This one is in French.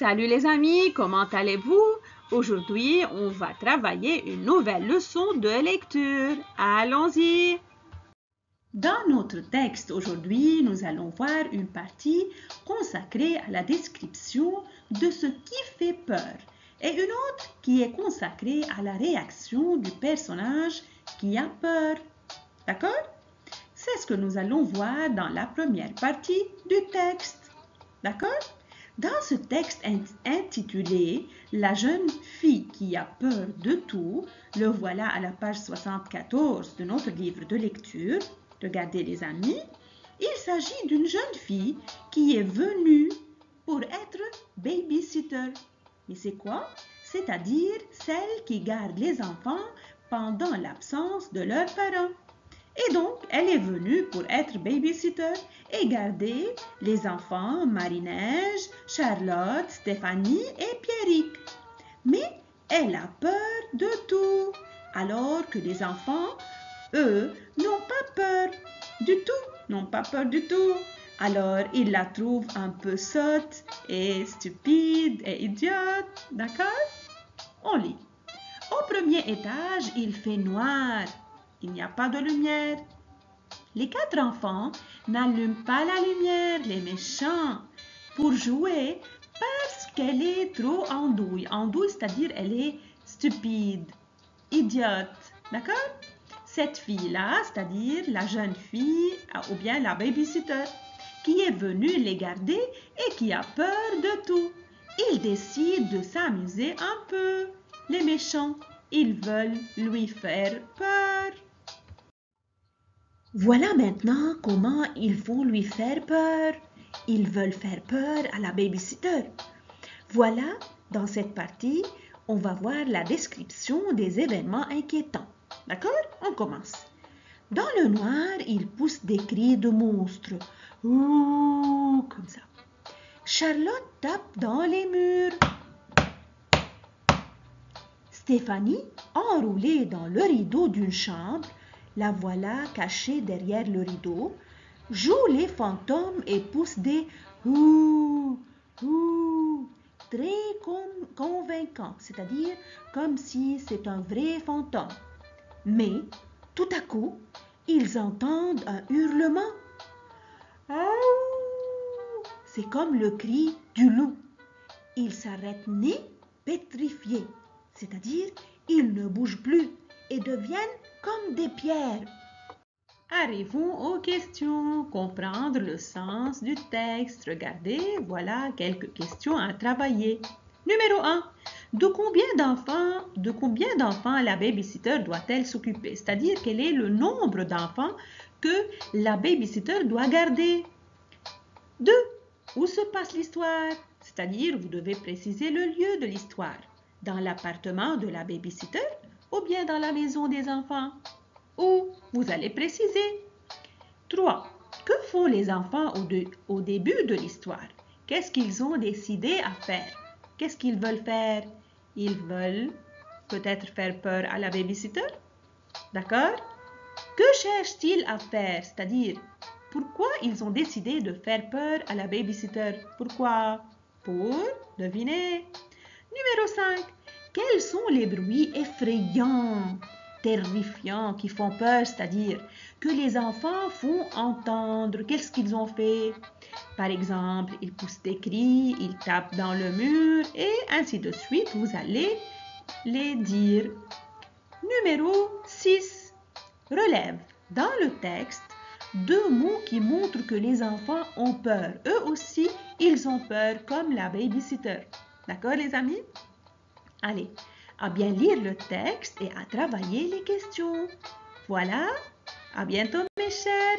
Salut les amis, comment allez-vous? Aujourd'hui, on va travailler une nouvelle leçon de lecture. Allons-y! Dans notre texte aujourd'hui, nous allons voir une partie consacrée à la description de ce qui fait peur et une autre qui est consacrée à la réaction du personnage qui a peur. D'accord? C'est ce que nous allons voir dans la première partie du texte. D'accord? Dans ce texte intitulé « La jeune fille qui a peur de tout », le voilà à la page 74 de notre livre de lecture. Regardez les amis, il s'agit d'une jeune fille qui est venue pour être babysitter. Mais c'est quoi? C'est-à-dire celle qui garde les enfants pendant l'absence de leurs parents. Et donc, elle est venue pour être babysitter et garder les enfants Marie-Neige, Charlotte, Stéphanie et Pierrick. Mais elle a peur de tout, alors que les enfants, eux, n'ont pas peur du tout, n'ont pas peur du tout. Alors, ils la trouvent un peu sotte et stupide et idiote, d'accord? On lit. Au premier étage, il fait noir. Il n'y a pas de lumière. Les 4 enfants n'allument pas la lumière, les méchants, pour jouer parce qu'elle est trop andouille. Andouille, c'est-à-dire elle est stupide, idiote. D'accord? Cette fille-là, c'est-à-dire la jeune fille ou bien la babysitter, qui est venue les garder et qui a peur de tout. Ils décident de s'amuser un peu. Les méchants, ils veulent lui faire peur. Voilà maintenant comment ils vont lui faire peur. Ils veulent faire peur à la babysitter. Voilà, dans cette partie, on va voir la description des événements inquiétants. D'accord? On commence. Dans le noir, il pousse des cris de monstres. Ouh, comme ça. Charlotte tape dans les murs. Stéphanie, enroulée dans le rideau d'une chambre, la voilà cachée derrière le rideau, joue les fantômes et pousse des ouh, ouh, très convaincants, c'est-à-dire comme si c'est un vrai fantôme. Mais, tout à coup, ils entendent un hurlement. C'est comme le cri du loup. Ils s'arrêtent nez pétrifiés, c'est-à-dire ils ne bougent plus et deviennent comme des pierres. Arrivons aux questions. Comprendre le sens du texte. Regardez, voilà quelques questions à travailler. Numéro 1. De combien d'enfants la babysitter doit-elle s'occuper? C'est-à-dire quel est le nombre d'enfants que la babysitter doit garder? 2. Où se passe l'histoire? C'est-à-dire, vous devez préciser le lieu de l'histoire. Dans l'appartement de la babysitter ou bien dans la maison des enfants? Ou vous allez préciser. 3. Que font les enfants au début de l'histoire? Qu'est-ce qu'ils ont décidé à faire? Qu'est-ce qu'ils veulent faire? Ils veulent peut-être faire peur à la babysitter. D'accord? Que cherchent-ils à faire? C'est-à-dire, pourquoi ils ont décidé de faire peur à la babysitter? Pourquoi? Pour deviner. Numéro 5. Quels sont les bruits effrayants, terrifiants, qui font peur, c'est-à-dire que les enfants font entendre? Qu'est-ce qu'ils ont fait? Par exemple, ils poussent des cris, ils tapent dans le mur et ainsi de suite, vous allez les dire. Numéro 6. Relève dans le texte 2 mots qui montrent que les enfants ont peur. Eux aussi, ils ont peur comme la babysitter. D'accord les amis? Allez, à bien lire le texte et à travailler les questions. Voilà, à bientôt mes chers.